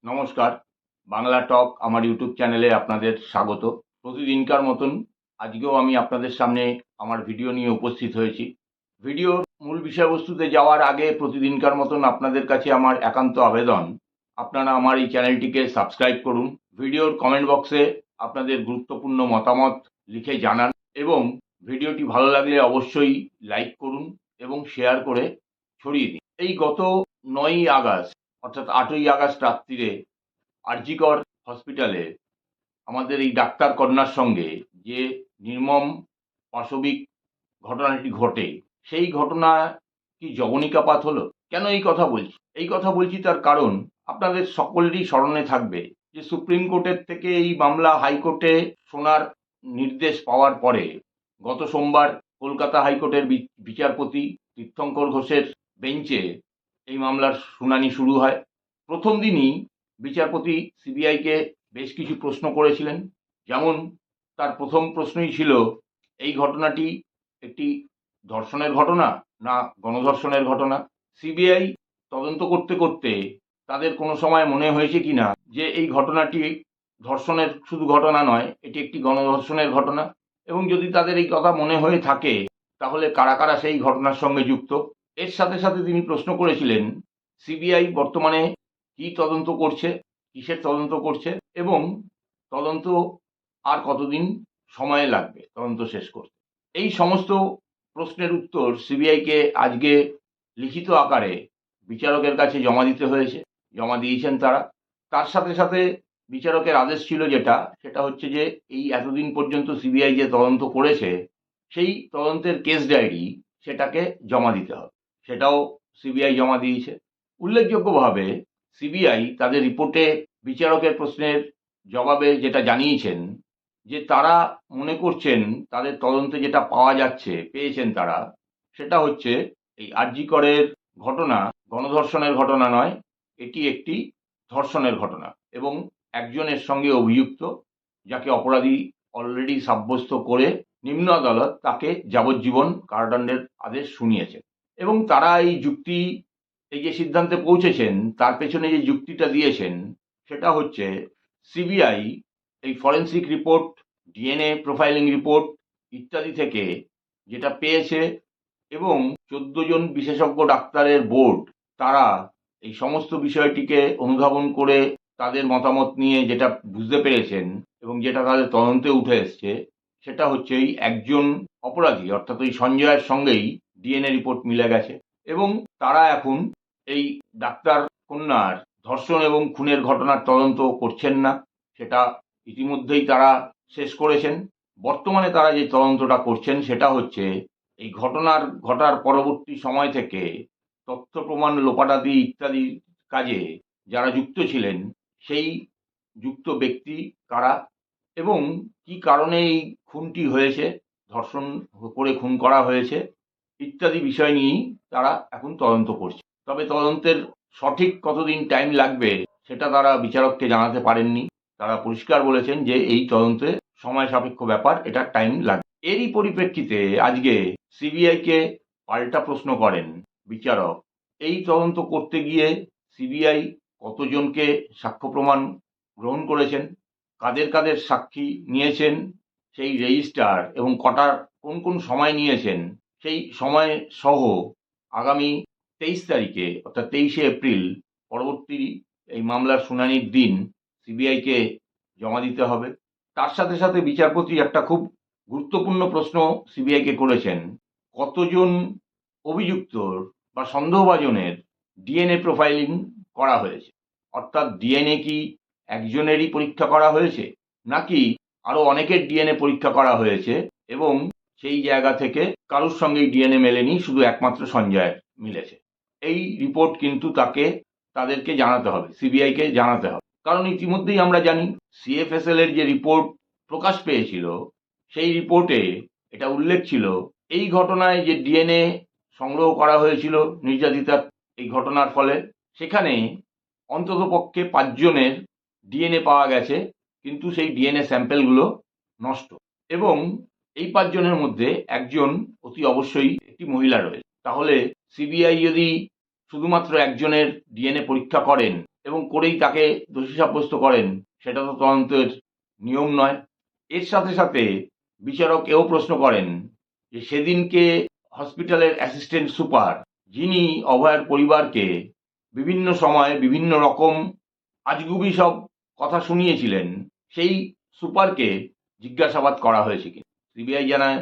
নমস্কার, বাংলা টক আমার ইউটিউব চ্যানেলে আপনাদের স্বাগত। প্রতিদিনকার মতন আজকেও আমি আপনাদের সামনে আমার ভিডিও নিয়ে উপস্থিত হয়েছি। ভিডিওর মূল বিষয়বস্তুতে যাওয়ার আগে প্রতিদিনকার মতন আপনাদের কাছে আমার একান্ত আবেদন, আপনারা আমার এই চ্যানেলটিকে সাবস্ক্রাইব করুন। ভিডিওর কমেন্ট বক্সে আপনাদের গুরুত্বপূর্ণ মতামত লিখে জানান এবং ভিডিওটি ভালো লাগলে অবশ্যই লাইক করুন এবং শেয়ার করে ছড়িয়ে দিন। এই গত 9ই আগস্ট অর্থাৎ 8ই আগস্ট রাত্রিরে আরজিকর হসপিটালে আমাদের এই ডাক্তার কন্যার সঙ্গে যে নির্মম পাশবিক ঘটনাটি ঘটে, সেই ঘটনা কি যবনিকাপাত হলো? কেন এই কথা বলছি? এই কথা বলছি তার কারণ আপনাদের সকলেরই স্মরণে থাকবে যে সুপ্রিম কোর্টের থেকে এই মামলা হাইকোর্টে শোনার নির্দেশ পাওয়ার পরে গত সোমবার কলকাতা হাইকোর্টের বিচারপতি তীর্থঙ্কর ঘোষের বেঞ্চে এই মামলার শুনানি শুরু হয়। প্রথম দিনই বিচারপতি সিবিআইকে বেশ কিছু প্রশ্ন করেছিলেন। যেমন তার প্রথম প্রশ্নই ছিল, এই ঘটনাটি একটি ধর্ষণের ঘটনা না গণধর্ষণের ঘটনা? সিবিআই তদন্ত করতে করতে তাদের কোনো সময় মনে হয়েছে কিনা যে এই ঘটনাটি ধর্ষণের শুধু ঘটনা নয়, এটি একটি গণধর্ষণের ঘটনা, এবং যদি তাদের এই কথা মনে হয়ে থাকে তাহলে কারা কারা সেই ঘটনার সঙ্গে যুক্ত? এর সাথে সাথে তিনি প্রশ্ন করেছিলেন, সিবিআই বর্তমানে কি তদন্ত করছে, কিসের তদন্ত করছে, এবং তদন্ত আর কতদিন সময় লাগবে তদন্ত শেষ করতে? এই সমস্ত প্রশ্নের উত্তর সিবিআইকে আজকে লিখিত আকারে বিচারকের কাছে জমা দিতে হয়েছে, জমা দিয়েছেন তারা। তার সাথে সাথে বিচারকের আদেশ ছিল সেটা হচ্ছে যে এই এতদিন পর্যন্ত সিবিআই যে তদন্ত করেছে সেই তদন্তের কেস ডায়েরি সেটাকে জমা দিতে হবে। সেটাও সিবিআই জমা দিয়েছে। উল্লেখযোগ্যভাবে সিবিআই তাদের রিপোর্টে বিচারকের প্রশ্নের জবাবে যেটা জানিয়েছেন যে তারা মনে করছেন তাদের তদন্তে যেটা পাওয়া যাচ্ছে, পেয়েছেন তারা, সেটা হচ্ছে এই আরজি করের ঘটনা গণধর্ষণের ঘটনা নয়, এটি একটি ধর্ষণের ঘটনা, এবং একজনের সঙ্গে অভিযুক্ত যাকে অপরাধী অলরেডি সাব্যস্ত করে নিম্ন আদালত তাকে যাবজ্জীবন কারাদণ্ডের আদেশ শুনিয়েছে। এবং তারা এই যে সিদ্ধান্তে পৌঁছেছেন তার পেছনে যে যুক্তিটা দিয়েছেন সেটা হচ্ছে সিবিআই এই forensic report, DNA profiling report ইত্যাদি থেকে যেটা পেয়েছে, এবং 14 জন বিশেষজ্ঞ ডাক্তারের বোর্ড তারা এই সমস্ত বিষয়টিকে অনুধাবন করে তাদের মতামত নিয়ে যেটা বুঝতে পেরেছেন এবং যেটা তাদের তদন্তে উঠে এসছে, সেটা হচ্ছে এই একজন অপরাধী অর্থাৎ ওই সঞ্জয়ের সঙ্গেই ডিএনএ রিপোর্ট মিলে গেছে, এবং তারা এখন এই ডাক্তার কন্যার ধর্ষণ এবং খুনের ঘটনার তদন্ত করছেন না, সেটা ইতিমধ্যেই তারা শেষ করেছেন। বর্তমানে তারা যে তদন্তটা করছেন সেটা হচ্ছে এই ঘটার পরবর্তী সময় থেকে তথ্য প্রমাণ লোপাটাদি ইত্যাদি কাজে যারা যুক্ত ছিলেন সেই যুক্ত ব্যক্তি কারা এবং কি কারণে এই খুনটি হয়েছে, ধর্ষণ করে খুন করা হয়েছে ইত্যাদি বিষয় নিয়েই তারা এখন তদন্ত করছে। তবে তদন্তের সঠিক কতদিন টাইম লাগবে সেটা তারা বিচারককে জানাতে পারেননি। তারা পরিষ্কার বলেছেন যে এই তদন্তে সময় সাপেক্ষ ব্যাপার, এটা টাইম লাগবে। এরই পরিপ্রেক্ষিতে আজকে সিবিআইকে পাল্টা প্রশ্ন করেন বিচারক, এই তদন্ত করতে গিয়ে সিবিআই কতজনকে সাক্ষ্য প্রমাণ গ্রহণ করেছেন, কাদের কাদের সাক্ষী নিয়েছেন সেই রেজিস্টার, এবং কোন কোন সময় নিয়েছেন সেই সময় সহ আগামী 23 তারিখে অর্থাৎ 23শে এপ্রিল পরবর্তী এই মামলার শুনানির দিন সিবিআইকে জমা দিতে হবে। তার সাথে সাথে বিচারপতি একটা খুব গুরুত্বপূর্ণ প্রশ্ন সিবিআইকে করেছেন, কতজন অভিযুক্তর বা সন্দেহভাজনের ডিএনএ প্রোফাইলিং করা হয়েছে, অর্থাৎ ডিএনএ কি একজনেরই পরীক্ষা করা হয়েছে নাকি আরো অনেকের ডিএনএ পরীক্ষা করা হয়েছে এবং সেই জায়গা থেকে কারোর সঙ্গেই ডিএনএ মেলেনি, শুধু একমাত্র সঞ্জয়ের মিলেছে। এই রিপোর্ট কিন্তু তাদেরকে জানাতে হবে, সিবিআইকে জানাতে হবে, কারণ ইতিমধ্যেই আমরা জানি সিএফএসএল এর যে রিপোর্ট প্রকাশ পেয়েছিল সেই রিপোর্টে এটা উল্লেখ ছিল এই ঘটনায় যে ডিএনএ সংগ্রহ করা হয়েছিল নির্যাতিতার এই ঘটনার ফলে, সেখানে অন্ততপক্ষে 5 জনের ডিএনএ পাওয়া গেছে, কিন্তু সেই ডিএনএ স্যাম্পেলগুলো নষ্ট, এবং এই 5 জনের মধ্যে একজন অতি অবশ্যই একটি মহিলা রয়েছে। তাহলে সিবিআই যদি শুধুমাত্র একজনের ডিএনএ পরীক্ষা করেন এবং করেই তাকে দোষী সাব্যস্ত করেন, সেটা তো তদন্তের নিয়ম নয়। এর সাথে সাথে বিচারক এও প্রশ্ন করেন যে সেদিনকে হসপিটালের অ্যাসিস্ট্যান্ট সুপার, যিনি অভয়ার পরিবারকে বিভিন্ন সময়ে বিভিন্ন রকম আজগুবি সব কথা শুনিয়েছিলেন, সেই সুপারকে জিজ্ঞাসাবাদ করা হয়েছে কি? সিবিআই জানায়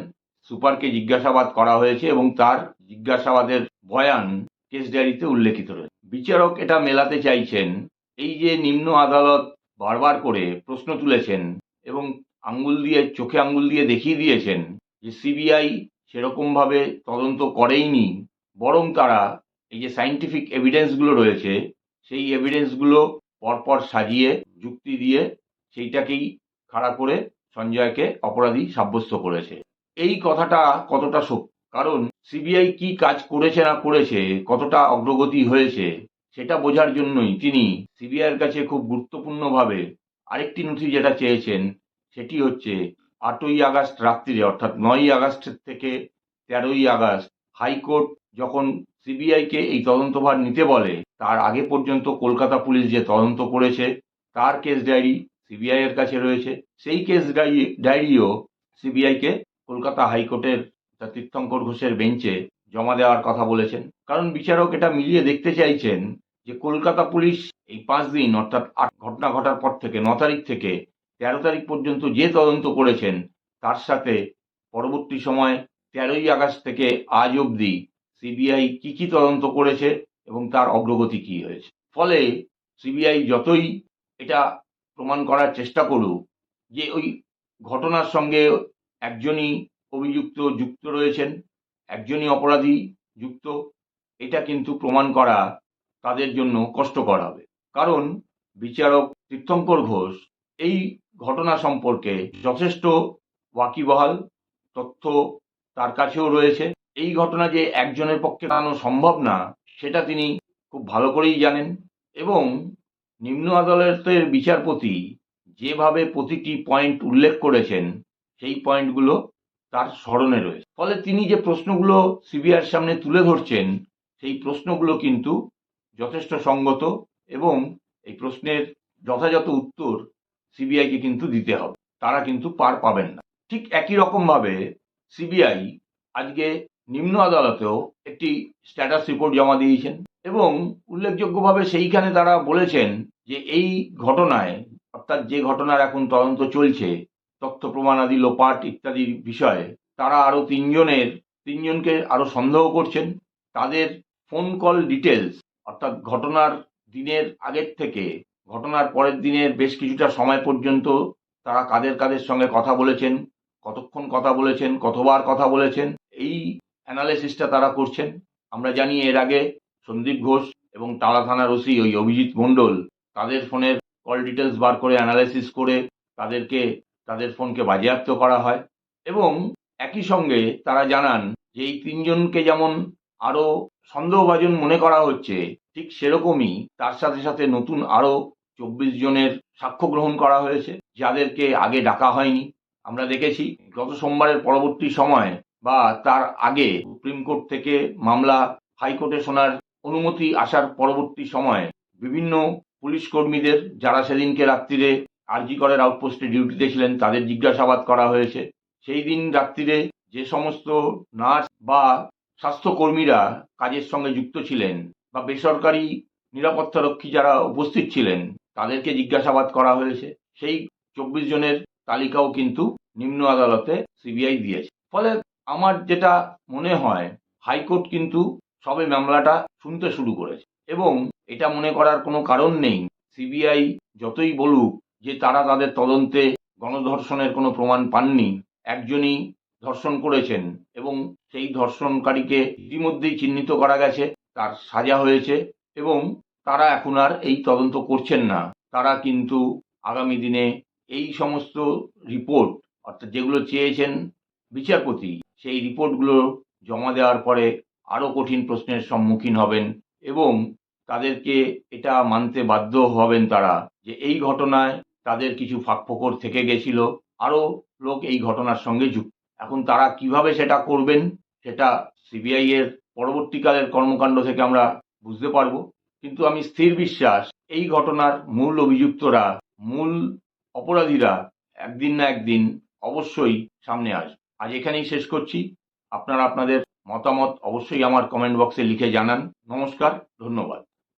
সুপারকে জিজ্ঞাসাবাদ করা হয়েছে এবং তার জিজ্ঞাসাবাদের বয়ান কেস ডায়েরিতে উল্লেখিত রয়েছে। বিচারক এটা মেলাতে চাইছেন, এই যে নিম্ন আদালত বারবার করে প্রশ্ন তুলেছেন এবং চোখে আঙ্গুল দিয়ে দেখিয়ে দিয়েছেন যে সিবিআই সেরকমভাবে তদন্ত করেইনি, বরং তারা এই যে সায়েন্টিফিক এভিডেন্সগুলো রয়েছে সেই এভিডেন্সগুলো পরপর সাজিয়ে যুক্তি দিয়ে সেইটাকেই খাড়া করে সঞ্জয়কে অপরাধী সাব্যস্ত করেছে। এই কথাটা কতটা সত্য, কারণ সিবিআই কি কাজ করেছে না করেছে, কতটা অগ্রগতি হয়েছে, সেটা বোঝার জন্যই তিনি সিবিআইয়ের কাছে খুব গুরুত্বপূর্ণভাবে আরেকটি নথি যেটা চেয়েছেন, সেটি হচ্ছে 8ই আগস্ট রাত্রিরে, অর্থাৎ 9ই আগস্ট থেকে 13ই আগস্ট হাইকোর্ট যখন সিবিআইকে এই তদন্তভার নিতে বলে, তার আগে পর্যন্ত কলকাতা পুলিশ যে তদন্ত করেছে তার কেস ডায়েরি সিবিআই এর কাছে রয়েছে। সেই কেস ডায়েরিও সিবিআইকে কলকাতা হাইকোর্টের তীর্থঙ্কর ঘোষের বেঞ্চে জমা দেওয়ার কথা বলেছেন। কারণ বিচারক এটা মিলিয়ে দেখতে চাইছেন যে কলকাতা পুলিশ এই 5 দিন, অর্থাৎ ঘটনা ঘটার পর থেকে 9 তারিখ থেকে 13 তারিখ পর্যন্ত যে তদন্ত করেছেন, তার সাথে পরবর্তী সময় 13ই আগস্ট থেকে আজ অবধি সিবিআই কি কি তদন্ত করেছে এবং তার অগ্রগতি কি হয়েছে। ফলে সিবিআই যতই এটা প্রমাণ করার চেষ্টা করুক যে ওই ঘটনার সঙ্গে একজনই অভিযুক্ত যুক্ত রয়েছেন, একজনই অপরাধী যুক্ত, এটা কিন্তু প্রমাণ করা তাদের জন্য কষ্টকর হবে। কারণ বিচারক তীর্থঙ্কর ঘোষ এই ঘটনা সম্পর্কে যথেষ্ট ওয়াকিবহাল, তথ্য তার কাছেও রয়েছে। এই ঘটনা যে একজনের পক্ষে জানানো সম্ভব না, সেটা তিনি খুব ভালো করেই জানেন। এবং নিম্ন আদালতের বিচারপতি যেভাবে প্রতিটি পয়েন্ট উল্লেখ করেছেন, সেই পয়েন্টগুলো তার স্মরণে রয়েছে। ফলে তিনি যে প্রশ্নগুলো সিবিআইয়ের সামনে তুলে ধরছেন, সেই প্রশ্নগুলো কিন্তু যথেষ্ট সঙ্গত এবং এই প্রশ্নের যথাযথ উত্তর সিবিআইকে কিন্তু দিতে হবে, তারা কিন্তু পার পাবেন না। ঠিক একই রকমভাবে সিবিআই আজকে নিম্ন আদালতেও একটি স্ট্যাটাস রিপোর্ট জমা দিয়েছেন এবং উল্লেখযোগ্যভাবে সেইখানে তারা বলেছেন যে এই ঘটনায়, অর্থাৎ যে ঘটনার এখন তদন্ত চলছে, তথ্য প্রমাণাদি লোপাট ইত্যাদির বিষয়ে তারা আরও তিনজনকে আরও সন্দেহ করছেন। তাদের ফোন কল ডিটেলস, অর্থাৎ ঘটনার দিনের আগের থেকে ঘটনার পরের দিনের বেশ কিছুটা সময় পর্যন্ত তারা কাদের কাদের সঙ্গে কথা বলেছেন, কতক্ষণ কথা বলেছেন, কতবার কথা বলেছেন, এই অ্যানালিসিসটা তারা করছেন। আমরা জানি এর আগে সন্দীপ ঘোষ এবং টালা থানার ওসি ওই অভিজিৎ মণ্ডল তাদের ফোনের কল ডিটেলস বার করে অ্যানালাইসিস করে তাদের ফোনকে বাজেয়াপ্ত করা হয়। এবং একই সঙ্গে তারা জানান যে এই তিনজনকে যেমন আরও সন্দেহভাজন মনে করা হচ্ছে, ঠিক সেরকমই তার সাথে সাথে নতুন আরও 24 জনের সাক্ষ্য গ্রহণ করা হয়েছে, যাদেরকে আগে ডাকা হয়নি। আমরা দেখেছি গত সোমবারের পরবর্তী সময় বা তার আগে সুপ্রিম কোর্ট থেকে মামলা হাইকোর্টে শোনার অনুমতি আসার পরবর্তী সময়ে বিভিন্ন পুলিশ কর্মীদের, যারা সেদিনকে রাত্রিরে আরজি করের আউটপোস্টে ডিউটিতে ছিলেন, তাদের জিজ্ঞাসাবাদ করা হয়েছে। সেই দিন রাত্রিরে যে সমস্ত নার্স বা স্বাস্থ্যকর্মীরা কাজের সঙ্গে যুক্ত ছিলেন বা বেসরকারি নিরাপত্তারক্ষী যারা উপস্থিত ছিলেন, তাদেরকে জিজ্ঞাসাবাদ করা হয়েছে। সেই 24 জনের তালিকাও কিন্তু নিম্ন আদালতে সিবিআই দিয়েছে। ফলে আমার যেটা মনে হয়, হাইকোর্ট কিন্তু সবে মামলাটা শুনতে শুরু করেছে এবং এটা মনে করার কোনো কারণ নেই সিবিআই যতই বলুক যে তারা তাদের তদন্তে গণধর্ষণের কোনো প্রমাণ পাননি, একজনই ধর্ষণ করেছেন এবং সেই ধর্ষণকারীকে ইতিমধ্যেই চিহ্নিত করা গেছে, তার সাজা হয়েছে এবং তারা এখন আর এই তদন্ত করছেন না। তারা কিন্তু আগামী দিনে এই সমস্ত রিপোর্ট, অর্থাৎ যেগুলো চেয়েছেন বিচারপতি, সেই রিপোর্টগুলো জমা দেওয়ার পরে আরও কঠিন প্রশ্নের সম্মুখীন হবেন এবং তাদেরকে এটা মানতে বাধ্য হবেন তারা যে এই ঘটনায় তাদের কিছু ফাঁকফোকর থেকে গেছিল, আরও লোক এই ঘটনার সঙ্গে যুক্ত। এখন তারা কিভাবে সেটা করবেন, সেটা সিবিআই এর পরবর্তীকালের কর্মকাণ্ড থেকে আমরা বুঝতে পারবো। কিন্তু আমি স্থির বিশ্বাস এই ঘটনার মূল অভিযুক্তরা, মূল অপরাধীরা একদিন না একদিন অবশ্যই সামনে আসবে। আজ এখানেই শেষ করছি। আপনারা আপনাদের মতামত অবশ্যই আমার কমেন্ট বক্সে লিখে জানান। নমস্কার, ধন্যবাদ।